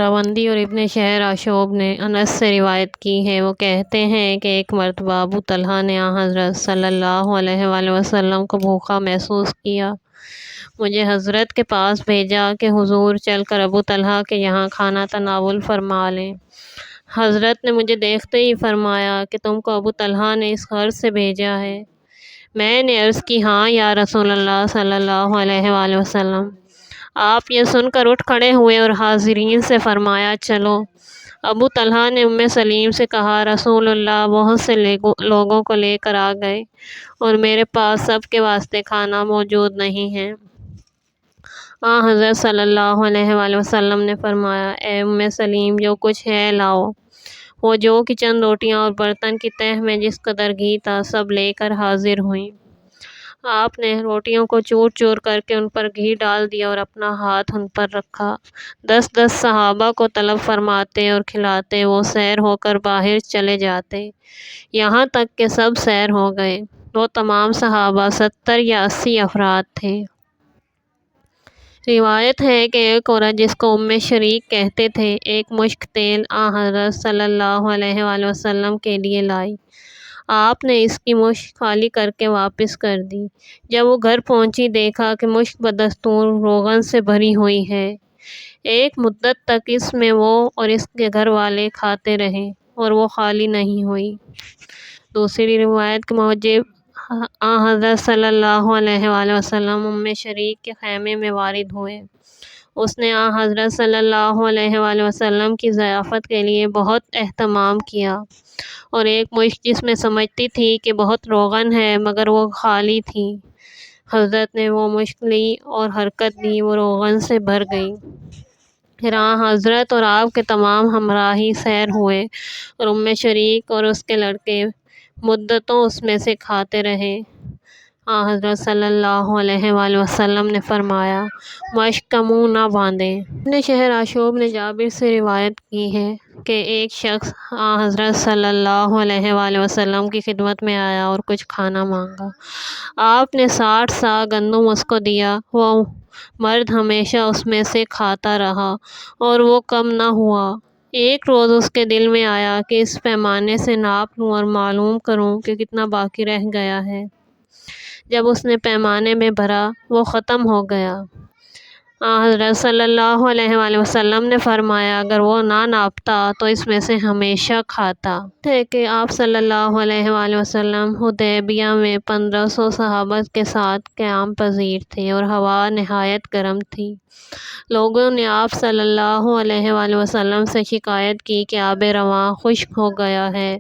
راوندی اور ابن شہر آشوب نے انس سے روایت کی ہے۔ وہ کہتے ہیں کہ ایک مرتبہ ابو طلحہ نے حضرت صلی اللہ علیہ وآلہ وسلم کو بھوکا محسوس کیا۔ مجھے حضرت کے پاس بھیجا کہ حضور چل کر ابو طلحہ کے یہاں کھانا تناول فرما لیں۔ حضرت نے مجھے دیکھتے ہی فرمایا کہ تم کو ابو طلحہ نے اس غرض سے بھیجا ہے؟ میں نے عرض کی ہاں یا رسول اللہ صلی اللہ علیہ وآلہ وسلم۔ آپ یہ سن کر اٹھ کھڑے ہوئے اور حاضرین سے فرمایا چلو۔ ابو طلحہ نے ام سلیم سے کہا رسول اللہ بہت سے لوگوں کو لے کر آ گئے اور میرے پاس سب کے واسطے کھانا موجود نہیں ہے۔ حضرت صلی اللہ علیہ وآلہ وسلم نے فرمایا اے ام سلیم جو کچھ ہے لاؤ۔ وہ جو کہ چند روٹیاں اور برتن کی تہہ میں جس قدر گھی تھا سب لے کر حاضر ہوئیں۔ آپ نے روٹیوں کو چور چور کر کے ان پر گھی ڈال دیا اور اپنا ہاتھ ان پر رکھا۔ 10 صحابہ کو طلب فرماتے اور کھلاتے وہ سیر ہو کر باہر چلے جاتے یہاں تک کہ سب سیر ہو گئے۔ وہ تمام صحابہ 70 یا 80 افراد تھے۔ روایت ہے کہ ایک عورت جس کو ام شریک کہتے تھے ایک مشک تیل حضرت صلی اللہ علیہ وآلہ وسلم کے لیے لائی۔ آپ نے اس کی مشک خالی کر کے واپس کر دی۔ جب وہ گھر پہنچی دیکھا کہ مشک بدستور روغن سے بھری ہوئی ہے۔ ایک مدت تک اس میں وہ اور اس کے گھر والے کھاتے رہے اور وہ خالی نہیں ہوئی۔ دوسری روایت کے موجب حضرت صلی اللہ علیہ وآلہ وسلم ام شریک کے خیمے میں وارد ہوئے۔ اس نے حضرت صلی اللہ علیہ وآلہ وسلم کی ضیافت کے لیے بہت اہتمام کیا اور ایک مشک جس میں سمجھتی تھی کہ بہت روغن ہے مگر وہ خالی تھی۔ حضرت نے وہ مشک لی اور حرکت دی وہ روغن سے بھر گئی۔ پھر حضرت اور آپ کے تمام ہمراہی سیر ہوئے اور ام شریک اور اس کے لڑکے مدتوں اس میں سے کھاتے رہے۔ حضرت صلی اللہ علیہ وآلہ وسلم نے فرمایا مشک کا منہ نہ باندھیں۔ ابن شہر آشوب نے جابر سے روایت کی ہے کہ ایک شخص حضرت صلی اللہ علیہ وآلہ وسلم کی خدمت میں آیا اور کچھ کھانا مانگا۔ آپ نے 60 صاع گندم اس کو دیا۔ وہ مرد ہمیشہ اس میں سے کھاتا رہا اور وہ کم نہ ہوا۔ ایک روز اس کے دل میں آیا کہ اس پیمانے سے ناپ لوں اور معلوم کروں کہ کتنا باقی رہ گیا ہے۔ جب اس نے پیمانے میں بھرا وہ ختم ہو گیا۔ حضرت صلی اللہ علیہ وآلہ وسلم نے فرمایا اگر وہ نہ ناپتا تو اس میں سے ہمیشہ کھاتا۔ ہے کہ آپ صلی اللہ علیہ وآلہ وسلم حدیبیہ میں 1500 صحابہ کے ساتھ قیام پذیر تھے اور ہوا نہایت گرم تھی۔ لوگوں نے آپ صلی اللہ علیہ وآلہ وسلم سے شکایت کی کہ آب رواں خشک ہو گیا ہے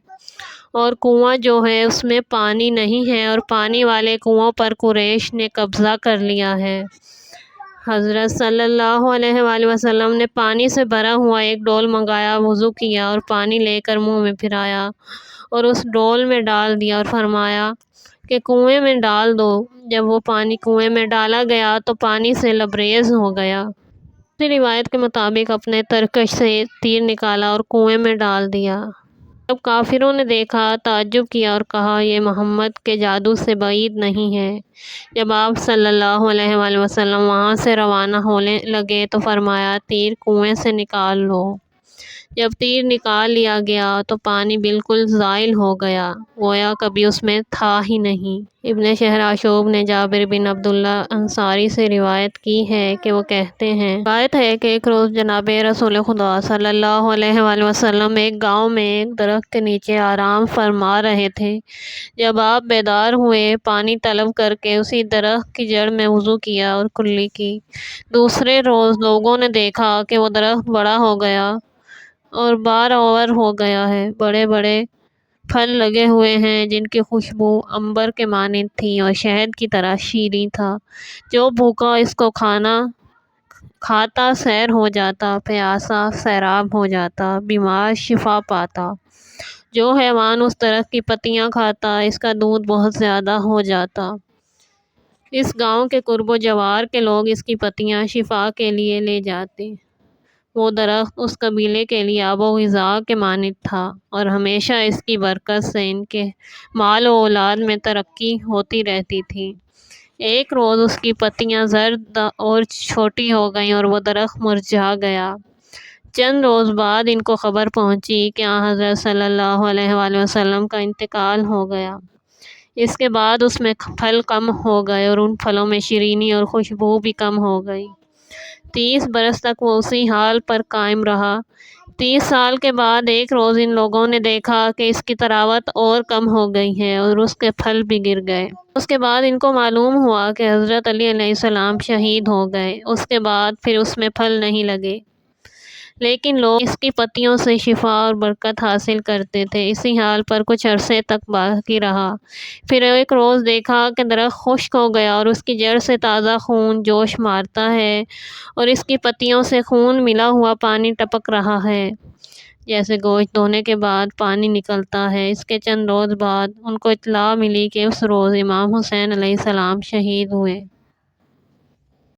اور کنواں جو ہے اس میں پانی نہیں ہے اور پانی والے کنووں پر قریش نے قبضہ کر لیا ہے۔ حضرت صلی اللہ علیہ وآلہ وسلم نے پانی سے بھرا ہوا ایک ڈول منگایا وضو کیا اور پانی لے کر منہ میں پھرایا اور اس ڈول میں ڈال دیا اور فرمایا کہ کنویں میں ڈال دو۔ جب وہ پانی کنویں میں ڈالا گیا تو پانی سے لبریز ہو گیا۔ دوسری روایت کے مطابق اپنے ترکش سے تیر نکالا اور کنویں میں ڈال دیا۔ جب کافروں نے دیکھا تعجب کیا اور کہا یہ محمد کے جادو سے بعید نہیں ہے۔ جب آپ صلی اللہ علیہ وآلہ وسلم وہاں سے روانہ ہونے لگے تو فرمایا تیر کنویں سے نکال لو۔ جب تیر نکال لیا گیا تو پانی بالکل زائل ہو گیا گویا کبھی اس میں تھا ہی نہیں۔ ابن شہر آشوب نے جابر بن عبداللہ انصاری سے روایت کی ہے کہ وہ کہتے ہیں روایت ہے کہ ایک روز جناب رسول خدا صلی اللہ علیہ وآلہ وسلم ایک گاؤں میں ایک درخت کے نیچے آرام فرما رہے تھے۔ جب آپ بیدار ہوئے پانی طلب کر کے اسی درخت کی جڑ میں وضو کیا اور کلی کی۔ دوسرے روز لوگوں نے دیکھا کہ وہ درخت بڑا ہو گیا اور بار آور ہو گیا ہے۔ بڑے بڑے پھل لگے ہوئے ہیں جن کی خوشبو عنبر کے مانند تھی اور شہد کی طرح شیریں تھا۔ جو بھوکا اس کو کھاتا سیر ہو جاتا، پیاسا سیراب ہو جاتا، بیمار شفا پاتا۔ جو حیوان اس درخت کی پتیاں کھاتا اس کا دودھ بہت زیادہ ہو جاتا۔ اس گاؤں کے قرب و جوار کے لوگ اس کی پتیاں شفا کے لیے لے جاتے۔ وہ درخت اس قبیلے کے لیے آب و غذا کے مانند تھا اور ہمیشہ اس کی برکت سے ان کے مال و اولاد میں ترقی ہوتی رہتی تھی۔ ایک روز اس کی پتیاں زرد اور چھوٹی ہو گئیں اور وہ درخت مرجھا گیا۔ چند روز بعد ان کو خبر پہنچی کہ آن حضرت صلی اللہ علیہ وآلہ وسلم کا انتقال ہو گیا۔ اس کے بعد اس میں پھل کم ہو گئے اور ان پھلوں میں شیرینی اور خوشبو بھی کم ہو گئی۔ 30 برس تک وہ اسی حال پر قائم رہا۔ 30 سال کے بعد ایک روز ان لوگوں نے دیکھا کہ اس کی طراوت اور کم ہو گئی ہے اور اس کے پھل بھی گر گئے۔ اس کے بعد ان کو معلوم ہوا کہ حضرت علی علیہ السلام شہید ہو گئے۔ اس کے بعد پھر اس میں پھل نہیں لگے، لیکن لوگ اس کی پتیوں سے شفا اور برکت حاصل کرتے تھے۔ اسی حال پر کچھ عرصے تک باقی رہا۔ پھر ایک روز دیکھا کہ درخت خشک ہو گیا اور اس کی جڑ سے تازہ خون جوش مارتا ہے اور اس کی پتیوں سے خون ملا ہوا پانی ٹپک رہا ہے، جیسے گوشت دھونے کے بعد پانی نکلتا ہے۔ اس کے چند روز بعد ان کو اطلاع ملی کہ اس روز امام حسین علیہ السلام شہید ہوئے۔